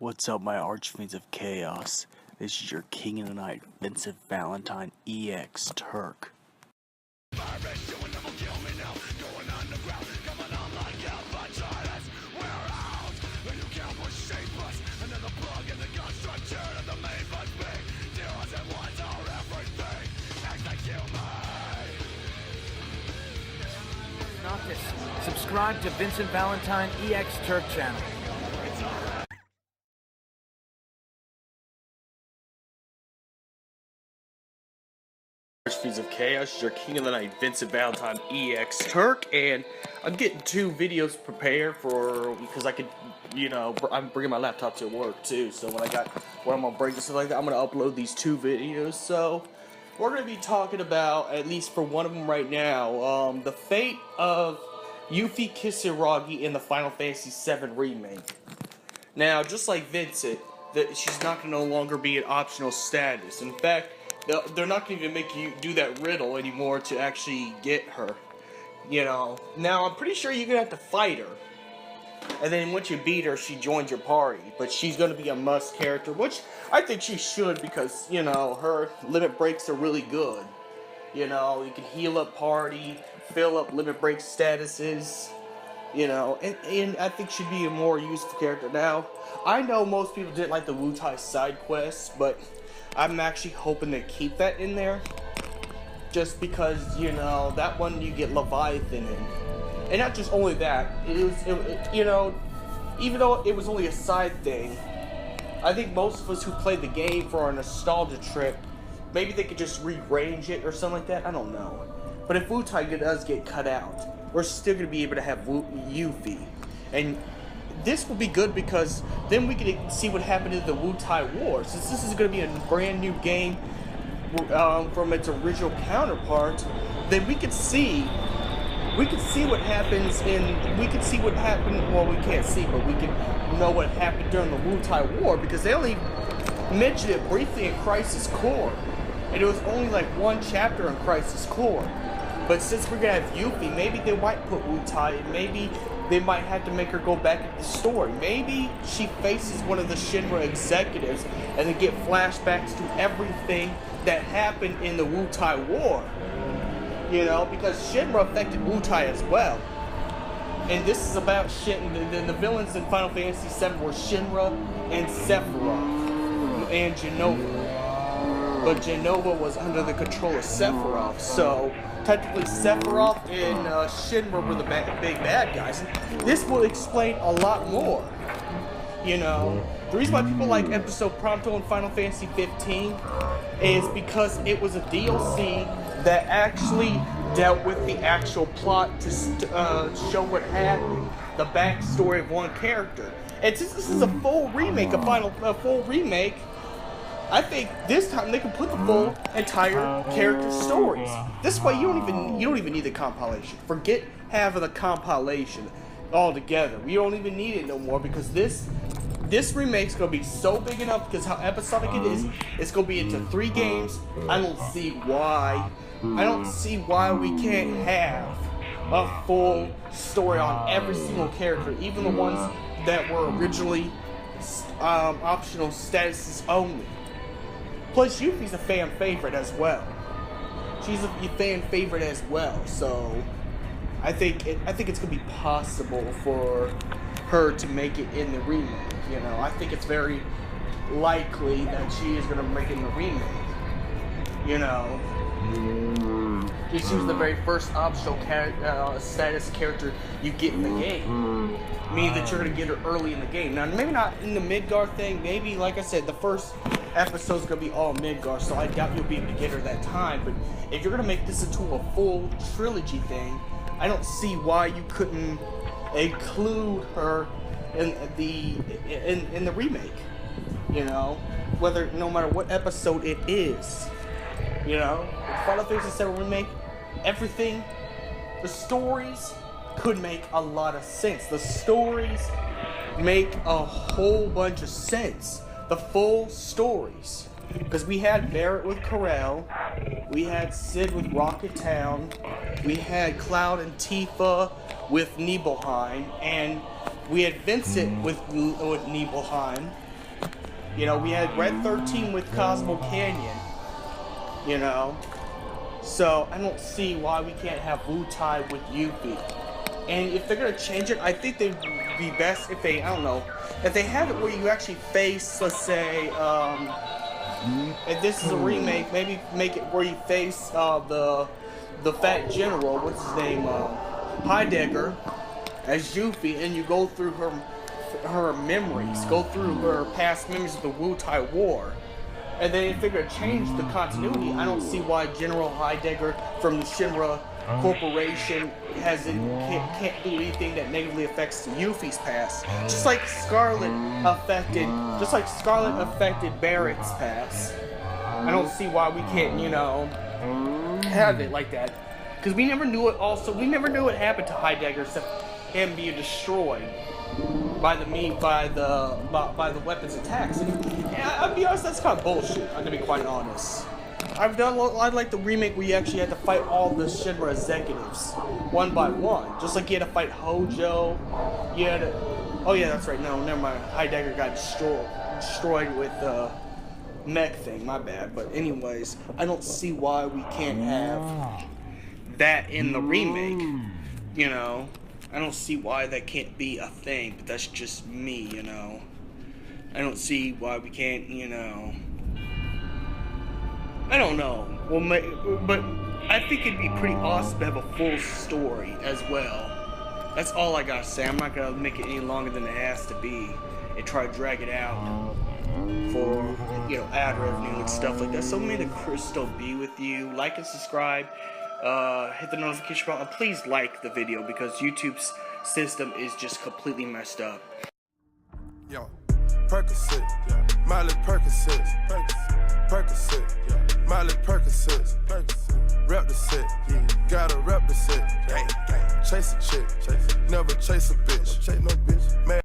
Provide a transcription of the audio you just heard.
What's up, my archfiends of chaos? This is your king of the night, Vincent Valentine EX Turk. Subscribe to Vincent Valentine EX Turk channel. Archfiends of chaos, your king of the night, Vincent Valentine EX Turk, and I'm getting 2 videos prepared because I could, I'm bringing my laptop to work too. So when I'm on break and stuff like that, I'm gonna upload these 2 videos. So we're gonna be talking about, at least for one of them right now, the fate of Yuffie Kiseragi in the Final Fantasy VII Remake. Now, just like Vincent, she's not going to no longer be an optional status. In fact, they're not going to even make you do that riddle anymore to actually get her. Now I'm pretty sure you're going to have to fight her. And then once you beat her, she joins your party. But she's going to be a must character, which I think she should because, her limit breaks are really good. You can heal up party, fill up limit break statuses, and I think she'd be a more useful character. Now, I know most people didn't like the Wutai side quests, but I'm actually hoping to keep that in there. Just because, that one you get Leviathan in. And not just only that, even though it was only a side thing, I think most of us who played the game for our nostalgia trip, maybe they could just rearrange it or something like that. I don't know. But if Wutai does get cut out, we're still going to be able to have Yuffie. And this will be good because then we can see what happened in the Wutai War. Since this is going to be a brand new game from its original counterpart, then we could see what happens well, we can't see, but we can know what happened during the Wutai War because they only mentioned it briefly in Crisis Core. And it was only like 1 chapter in Crisis Core. But since we're going to have Yuffie, maybe they might put Wutai, and maybe they might have to make her go back into the story. Maybe she faces one of the Shinra executives and then get flashbacks to everything that happened in the Wutai War. Because Shinra affected Wutai as well. And this is about the villains in Final Fantasy VII were Shinra and Sephiroth and Genova. But Genova was under the control of Sephiroth, so technically Sephiroth and Shinra were the big bad guys. And this will explain a lot more. The reason why people like Episode Prompto in Final Fantasy 15 is because it was a DLC that actually dealt with the actual plot to show what happened, the backstory of one character. And since this is a full remake, a full remake, I think this time they can put the full entire character stories. This way you don't even need the compilation. Forget having the compilation altogether. We don't even need it no more because this remake's gonna be so big enough because how episodic it is. It's gonna be into 3 games. I don't see why we can't have a full story on every single character, even the ones that were originally optional statuses only. Plus, Yuffie's a fan favorite as well. She's a fan favorite as well, so I think it's gonna be possible for her to make it in the remake. I think it's very likely that she is gonna make it in the remake. She was the very first optional status character you get in the game. Meaning that you're going to get her early in the game. Now, maybe not in the Midgar thing. Maybe, like I said, the first episode's going to be all Midgar, so I doubt you'll be able to get her that time. But if you're going to make this into a full trilogy thing, I don't see why you couldn't include her in the remake. No matter what episode it is. Final Fantasy VII Remake, everything, the stories could make a lot of sense. The stories make a whole bunch of sense. The full stories. Because we had Barrett with Corel, we had Sid with Rocket Town, we had Cloud and Tifa with Nibelheim, and we had Vincent with Nibelheim, You know, we had Red 13 with Cosmo Canyon. You know, so I don't see why we can't have Wu-Tai with Yuffie. And if they're gonna change it, I think they'd be best if they, I don't know, if they have it where you actually face, let's say, if this is a remake, maybe make it where you face the fat general, what's his name, Heidegger, as Yuffie, and you go through her memories, go through her past memories of the Wu-Tai War. And then if they're gonna change the continuity, I don't see why General Heidegger from the Shinra Corporation can't do anything that negatively affects Yuffie's past. Just like Scarlet affected Barrett's past. I don't see why we can't, you know, have it like that. Because we never knew it. Also, we never knew what happened to Heidegger except him being destroyed by the weapons attacks. And yeah, I'll be honest, that's kind of bullshit. I'm gonna be quite honest. I like the remake where you actually had to fight all the Shinra executives one by one, just like you had to fight Hojo. You had to, oh yeah, that's right. No, never mind. Heidegger got destroyed with the mech thing. My bad. But anyways, I don't see why we can't have that in the remake. You know, I don't see why that can't be a thing. But that's just me. You know, I don't see why we can't. You know. I don't know. Well, but I think it'd be pretty awesome to have a full story as well. That's all I gotta say. I'm not gonna make it any longer than it has to be and try to drag it out for, you know, ad revenue and stuff like that. So may the crystal be with you. Like and subscribe. Hit the notification bell. And please like the video because YouTube's system is just completely messed up. Yo, Percocet, yeah. Miley Percocet, Percocet, yeah. Miley Percocet, rep the set, yeah. Gotta rep the set, gang, gang. Chase a chick, never chase a bitch, chase no bitch. Mad